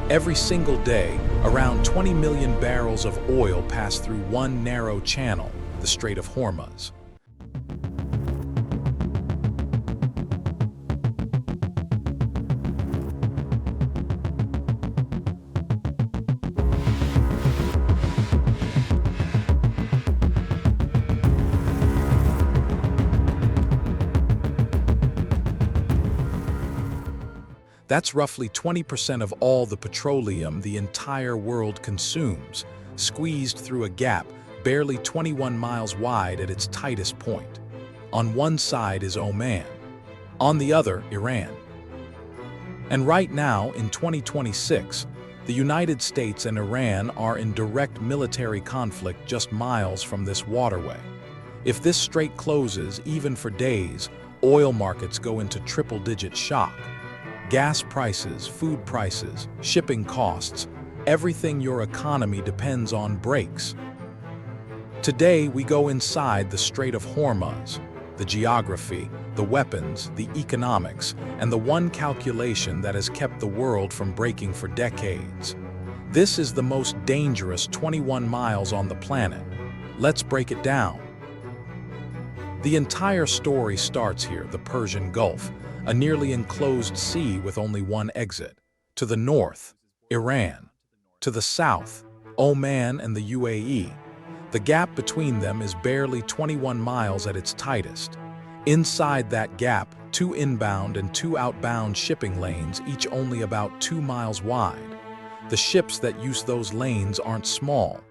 Every single day, around 20 million barrels of oil pass through one narrow channel, the Strait of Hormuz. That's roughly 20% of all the petroleum the entire world consumes, squeezed through a gap barely 21 miles wide at its tightest point. On one side is Oman, on the other, Iran. And right now, in 2026, the United States and Iran are in direct military conflict just miles from this waterway. If this strait closes, even for days, oil markets go into triple-digit shock. Gas prices, food prices, shipping costs, everything your economy depends on breaks. Today, we go inside the Strait of Hormuz, the geography, the weapons, the economics, and the one calculation that has kept the world from breaking for decades. This is the most dangerous 21 miles on the planet. Let's break it down. The entire story starts here, the Persian Gulf, a nearly enclosed sea with only one exit. To the north, Iran. To the south, Oman and the UAE. The gap between them is barely 21 miles at its tightest. Inside that gap, 2 inbound and 2 outbound shipping lanes, each only about 2 miles wide. The ships that use those lanes aren't small.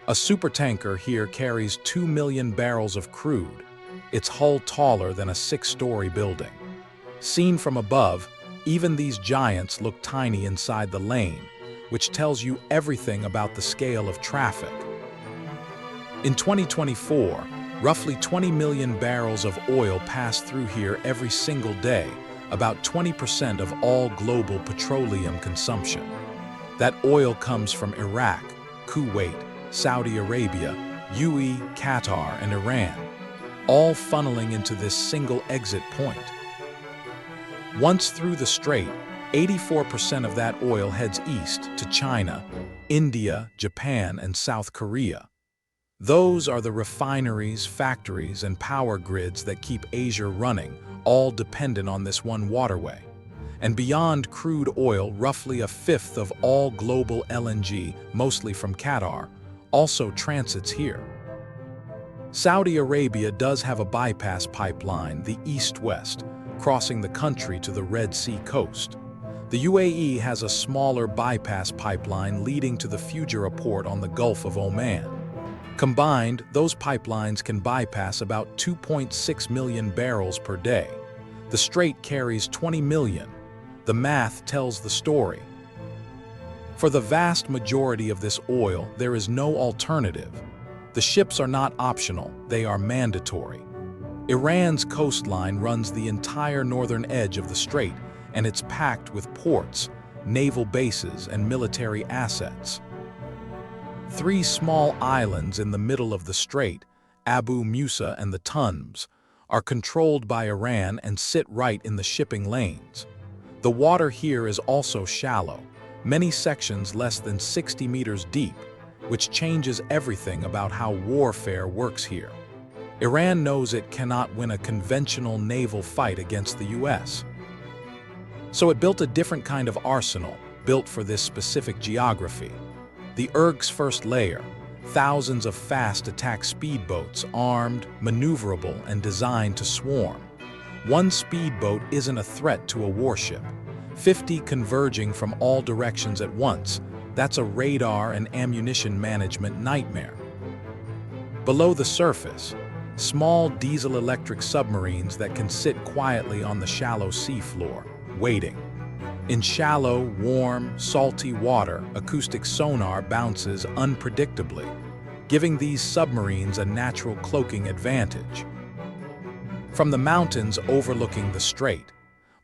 A supertanker here carries 2 million barrels of crude, its hull taller than a 6-story building. Seen from above, even these giants look tiny inside the lane, which tells you everything about the scale of traffic. In 2024, roughly 20 million barrels of oil pass through here every single day, about 20% of all global petroleum consumption. That oil comes from Iraq, Kuwait, Saudi Arabia, UAE, Qatar, and Iran, all funneling into this single exit point. Once through the strait, 84% of that oil heads east to China, India, Japan, and South Korea. Those are the refineries, factories, and power grids that keep Asia running, all dependent on this one waterway. And beyond crude oil, roughly a fifth of all global LNG, mostly from Qatar, also transits here. Saudi Arabia does have a bypass pipeline, the east-west, crossing the country to the Red Sea coast. The UAE has a smaller bypass pipeline leading to the Fujairah port on the Gulf of Oman. Combined, those pipelines can bypass about 2.6 million barrels per day. The strait carries 20 million. The math tells the story. For the vast majority of this oil, there is no alternative. The ships are not optional, they are mandatory. Iran's coastline runs the entire northern edge of the strait, and it's packed with ports, naval bases, and military assets. 3 small islands in the middle of the strait, Abu Musa and the Tunbs, are controlled by Iran and sit right in the shipping lanes. The water here is also shallow, many sections less than 60 meters deep, which changes everything about how warfare works here. Iran knows it cannot win a conventional naval fight against the US. So it built a different kind of arsenal, built for this specific geography. The IRGC's first layer, thousands of fast attack speedboats, armed, maneuverable, and designed to swarm. One speedboat isn't a threat to a warship. 50 converging from all directions at once, that's a radar and ammunition management nightmare. Below the surface, small diesel-electric submarines that can sit quietly on the shallow seafloor, waiting. In shallow, warm, salty water, acoustic sonar bounces unpredictably, giving these submarines a natural cloaking advantage. From the mountains overlooking the strait,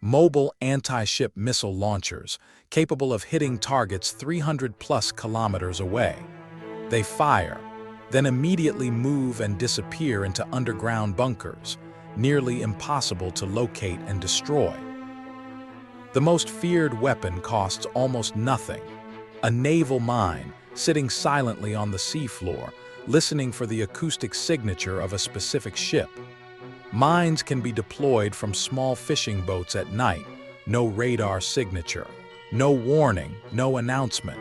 mobile anti-ship missile launchers capable of hitting targets 300+ kilometers away. They fire, then immediately move and disappear into underground bunkers, nearly impossible to locate and destroy. The most feared weapon costs almost nothing: a naval mine sitting silently on the seafloor, listening for the acoustic signature of a specific ship. Mines can be deployed from small fishing boats at night, no radar signature, no warning, no announcement.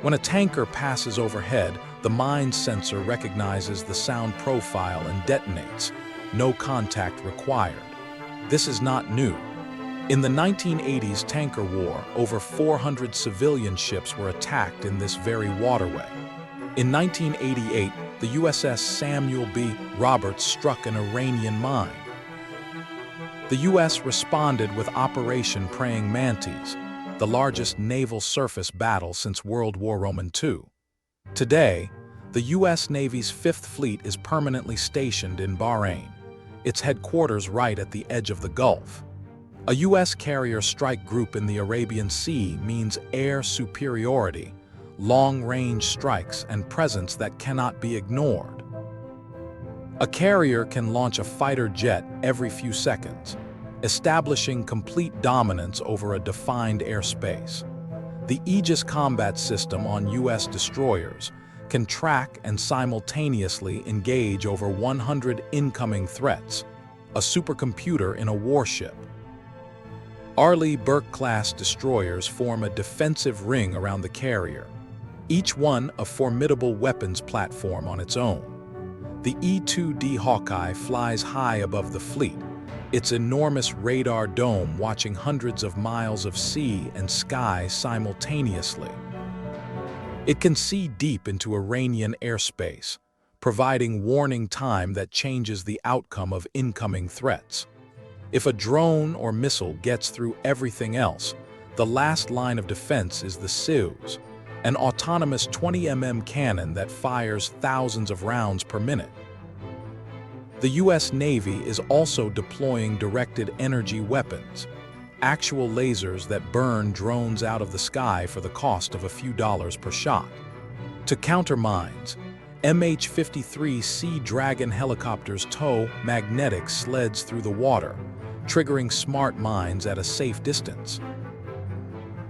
When a tanker passes overhead, the mine sensor recognizes the sound profile and detonates. No contact required. This is not new. In the 1980s tanker war, over 400 civilian ships were attacked in this very waterway. In 1988, the USS Samuel B. Roberts struck an Iranian mine. The U.S. responded with Operation Praying Mantis, the largest naval surface battle since World War II. Today, the U.S. Navy's Fifth Fleet is permanently stationed in Bahrain, its headquarters right at the edge of the Gulf. A U.S. carrier strike group in the Arabian Sea means air superiority, long-range strikes, and presence that cannot be ignored. A carrier can launch a fighter jet every few seconds, establishing complete dominance over a defined airspace. The Aegis combat system on U.S. destroyers can track and simultaneously engage over 100 incoming threats, a supercomputer in a warship. Arleigh Burke-class destroyers form a defensive ring around the carrier, each one a formidable weapons platform on its own. The E-2D Hawkeye flies high above the fleet, its enormous radar dome watching hundreds of miles of sea and sky simultaneously. It can see deep into Iranian airspace, providing warning time that changes the outcome of incoming threats. If a drone or missile gets through everything else, the last line of defense is the SIWS, an autonomous 20 cannon that fires thousands of rounds per minute. The U.S. Navy is also deploying directed energy weapons, actual lasers that burn drones out of the sky for the cost of a few dollars per shot. To counter mines, MH-53 Sea Dragon helicopters tow magnetic sleds through the water, triggering smart mines at a safe distance.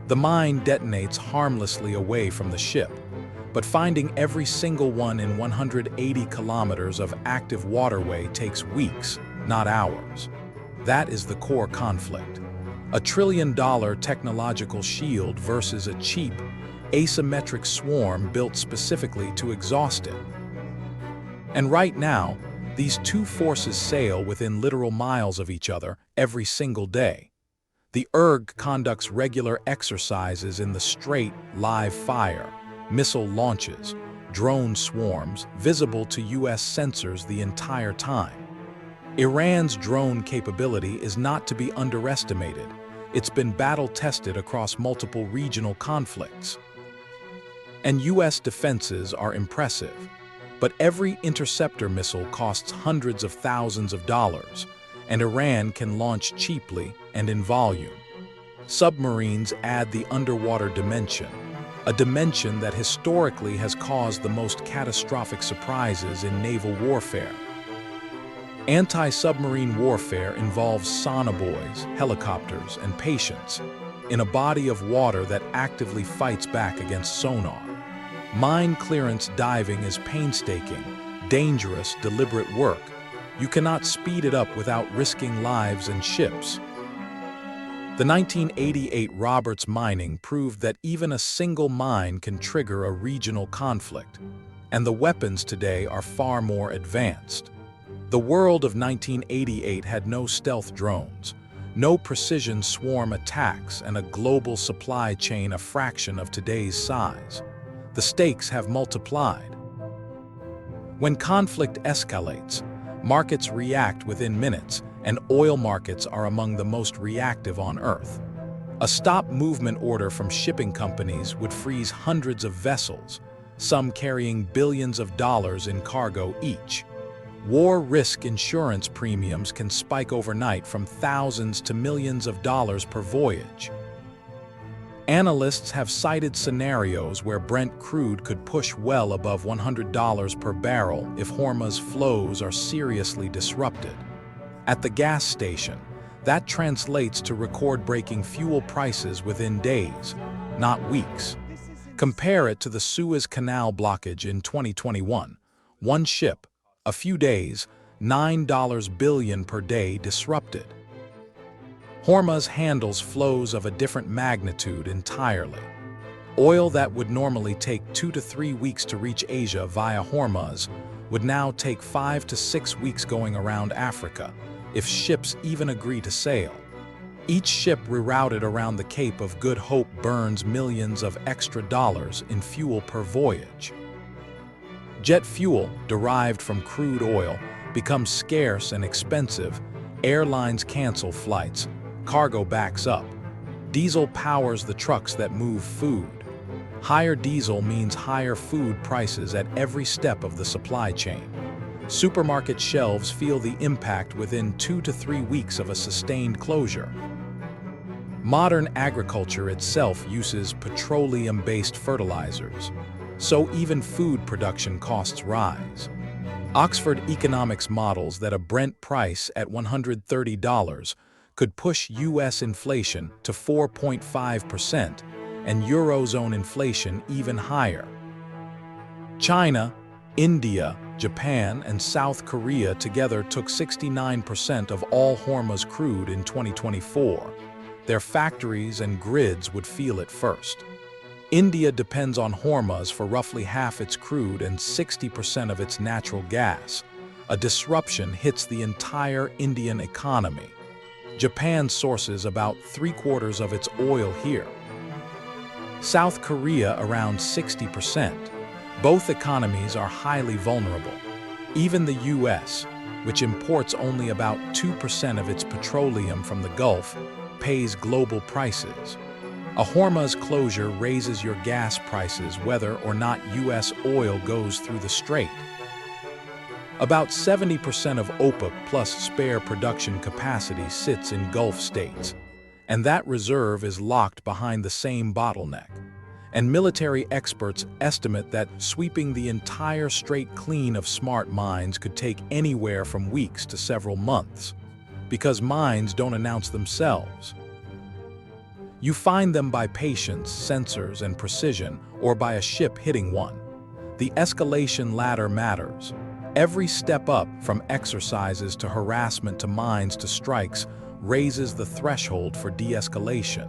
The mine detonates harmlessly away from the ship, but finding every single one in 180 kilometers of active waterway takes weeks, not hours. That is the core conflict. A trillion-dollar technological shield versus a cheap, asymmetric swarm built specifically to exhaust it. And right now, these two forces sail within literal miles of each other every single day. The IRGC conducts regular exercises in the Strait, live fire, missile launches, drone swarms, visible to U.S. sensors the entire time. Iran's drone capability is not to be underestimated. It's been battle-tested across multiple regional conflicts. And U.S. defenses are impressive. But every interceptor missile costs hundreds of thousands of dollars, and Iran can launch cheaply and in volume. Submarines add the underwater dimension, a dimension that historically has caused the most catastrophic surprises in naval warfare. Anti-submarine warfare involves sonobuoys, helicopters, and patience, in a body of water that actively fights back against sonar. Mine clearance diving is painstaking, dangerous, deliberate work. You cannot speed it up without risking lives and ships. The 1988 Roberts mining proved that even a single mine can trigger a regional conflict, and the weapons today are far more advanced. The world of 1988 had no stealth drones, no precision swarm attacks, and a global supply chain a fraction of today's size. The stakes have multiplied. When conflict escalates, markets react within minutes, and oil markets are among the most reactive on Earth. A stop movement order from shipping companies would freeze hundreds of vessels, some carrying billions of dollars in cargo each. War risk insurance premiums can spike overnight from thousands to millions of dollars per voyage. Analysts have cited scenarios where Brent crude could push well above $100 per barrel if Hormuz flows are seriously disrupted. At the gas station, That translates to record-breaking fuel prices within days, not weeks. Compare it to the Suez Canal blockage in 2021. One ship, a few days, $9 billion per day disrupted. Hormuz handles flows of a different magnitude entirely. Oil that would normally take 2 to 3 weeks to reach Asia via Hormuz would now take 5 to 6 weeks going around Africa, if ships even agree to sail. Each ship rerouted around the Cape of Good Hope burns millions of extra dollars in fuel per voyage. Jet fuel, derived from crude oil, becomes scarce and expensive. Airlines cancel flights, cargo backs up. Diesel powers the trucks that move food. Higher diesel means higher food prices at every step of the supply chain. Supermarket shelves feel the impact within 2 to 3 weeks of a sustained closure. Modern agriculture itself uses petroleum-based fertilizers, so even food production costs rise. Oxford Economics models that a Brent price at $130 could push U.S. inflation to 4.5% and Eurozone inflation even higher. China, India, Japan, and South Korea together took 69% of all Hormuz crude in 2024. Their factories and grids would feel it first. India depends on Hormuz for roughly half its crude and 60% of its natural gas. A disruption hits the entire Indian economy. Japan sources about 3/4 of its oil here. South Korea around 60%. Both economies are highly vulnerable. Even the U.S., which imports only about 2% of its petroleum from the Gulf, pays global prices. A Hormuz closure raises your gas prices whether or not U.S. oil goes through the strait. About 70% of OPEC plus spare production capacity sits in Gulf states, and that reserve is locked behind the same bottleneck. And military experts estimate that sweeping the entire strait clean of smart mines could take anywhere from weeks to several months, because mines don't announce themselves. You find them by patience, sensors, and precision, or by a ship hitting one. The escalation ladder matters. Every step up, from exercises to harassment to mines to strikes, raises the threshold for de-escalation.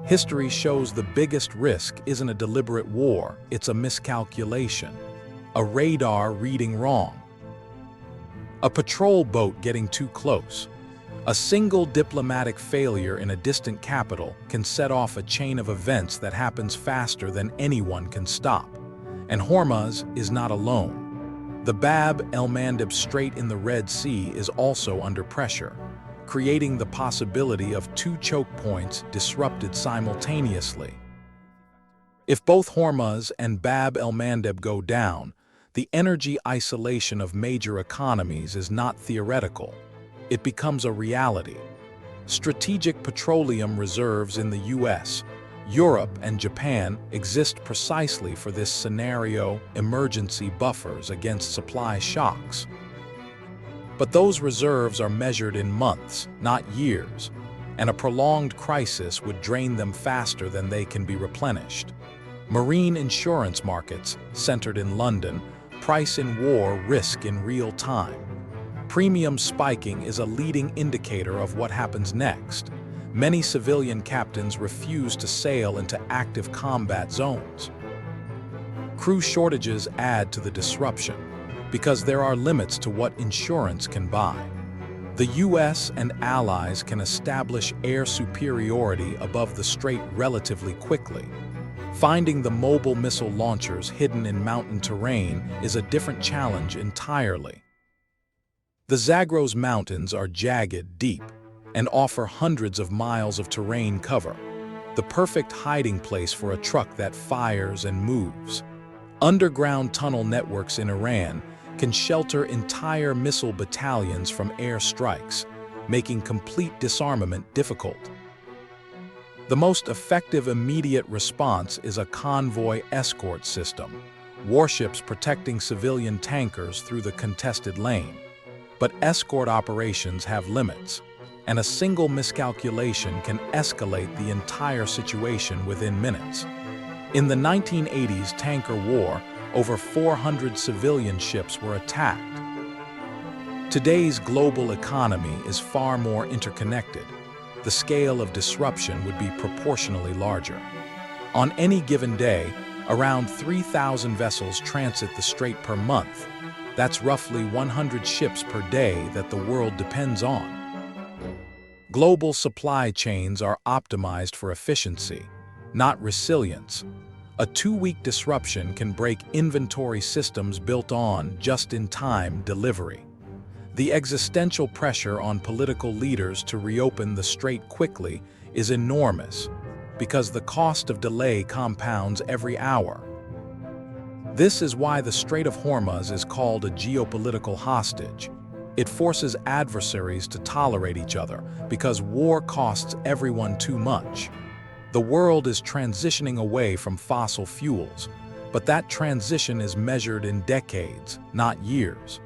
History shows the biggest risk isn't a deliberate war, it's a miscalculation. A radar reading wrong. A patrol boat getting too close. A single diplomatic failure in a distant capital can set off a chain of events that happens faster than anyone can stop. And Hormuz is not alone. The Bab el-Mandeb Strait in the Red Sea is also under pressure, creating the possibility of 2 choke points disrupted simultaneously. If both Hormuz and Bab el-Mandeb go down, the energy isolation of major economies is not theoretical. It becomes a reality. Strategic petroleum reserves in the U.S., Europe, and Japan exist precisely for this scenario, emergency buffers against supply shocks. But those reserves are measured in months, not years, and a prolonged crisis would drain them faster than they can be replenished. Marine insurance markets, centered in London, price in war risk in real time. Premium spiking is a leading indicator of what happens next. Many civilian captains refuse to sail into active combat zones. Crew shortages add to the disruption, because there are limits to what insurance can buy. The U.S. and allies can establish air superiority above the strait relatively quickly. Finding the mobile missile launchers hidden in mountain terrain is a different challenge entirely. The Zagros Mountains are jagged, deep, and offer hundreds of miles of terrain cover, the perfect hiding place for a truck that fires and moves. Underground tunnel networks in Iran can shelter entire missile battalions from air strikes, making complete disarmament difficult. The most effective immediate response is a convoy escort system, warships protecting civilian tankers through the contested lane. But escort operations have limits, and a single miscalculation can escalate the entire situation within minutes. In the 1980s tanker war, over 400 civilian ships were attacked. Today's global economy is far more interconnected. The scale of disruption would be proportionally larger. On any given day, around 3,000 vessels transit the strait per month. That's roughly 100 ships per day that the world depends on. Global supply chains are optimized for efficiency, not resilience. A 2-week disruption can break inventory systems built on just-in-time delivery. The existential pressure on political leaders to reopen the strait quickly is enormous, because the cost of delay compounds every hour. This is why the Strait of Hormuz is called a geopolitical hostage. It forces adversaries to tolerate each other because war costs everyone too much. The world is transitioning away from fossil fuels, but that transition is measured in decades, not years.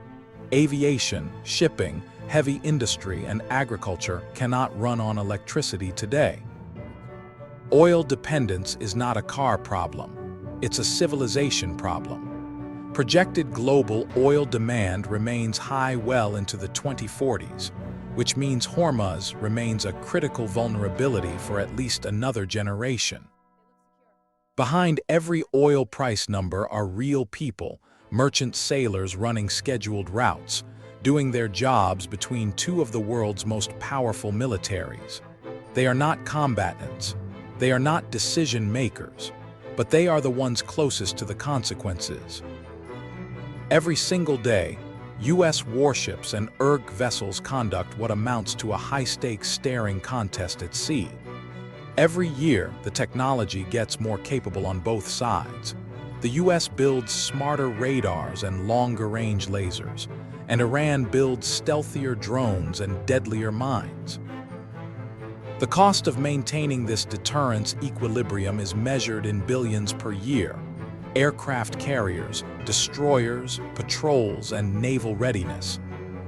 Aviation, shipping, heavy industry, and agriculture cannot run on electricity today. Oil dependence is not a car problem. It's a civilization problem. Projected global oil demand remains high well into the 2040s, which means Hormuz remains a critical vulnerability for at least another generation. Behind every oil price number are real people, merchant sailors running scheduled routes, doing their jobs between two of the world's most powerful militaries. They are not combatants. They are not decision makers, but they are the ones closest to the consequences. Every single day, U.S. warships and IRGC vessels conduct what amounts to a high-stakes staring contest at sea. Every year, the technology gets more capable on both sides. The U.S. builds smarter radars and longer-range lasers, and Iran builds stealthier drones and deadlier mines. The cost of maintaining this deterrence equilibrium is measured in billions per year. Aircraft carriers, destroyers, patrols, and naval readiness.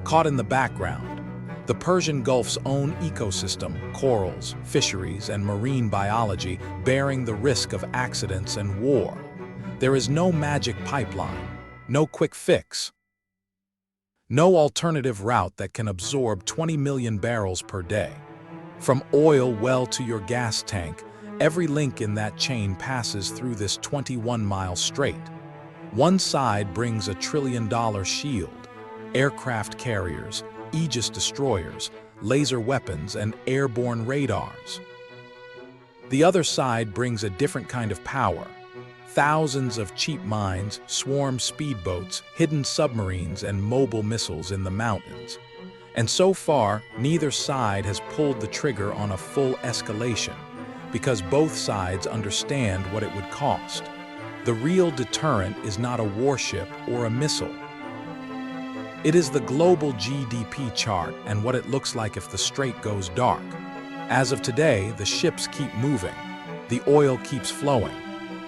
Caught in the background, the Persian Gulf's own ecosystem, corals, fisheries, and marine biology bearing the risk of accidents and war. There is no magic pipeline, no quick fix, no alternative route that can absorb 20 million barrels per day. From oil well to your gas tank, every link in that chain passes through this 21-mile strait. One side brings $1 trillion shield, aircraft carriers, Aegis destroyers, laser weapons, and airborne radars. The other side brings a different kind of power. Thousands of cheap mines, swarm speedboats, hidden submarines, and mobile missiles in the mountains. And so far, neither side has pulled the trigger on a full escalation, because both sides understand what it would cost. The real deterrent is not a warship or a missile. It is the global GDP chart and what it looks like if the strait goes dark. As of today, the ships keep moving. The oil keeps flowing.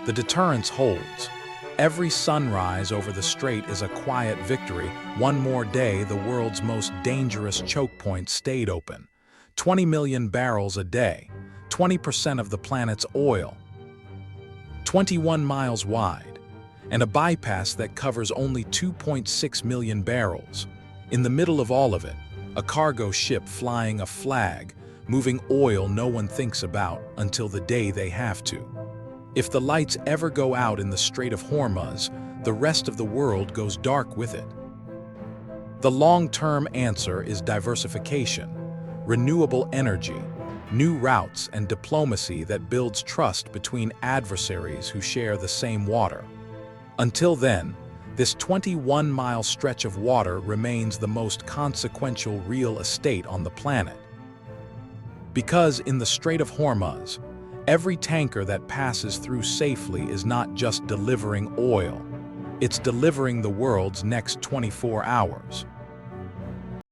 The deterrence holds. Every sunrise over the strait is a quiet victory. One more day, the world's most dangerous choke point stayed open. 20 million barrels a day, 20% of the planet's oil, 21 miles wide, and a bypass that covers only 2.6 million barrels. In the middle of all of it, a cargo ship flying a flag, moving oil no one thinks about until the day they have to. If the lights ever go out in the Strait of Hormuz, the rest of the world goes dark with it. The long-term answer is diversification, renewable energy, new routes, and diplomacy that builds trust between adversaries who share the same water. Until then, this 21-mile stretch of water remains the most consequential real estate on the planet. Because in the Strait of Hormuz, every tanker that passes through safely is not just delivering oil, it's delivering the world's next 24 hours.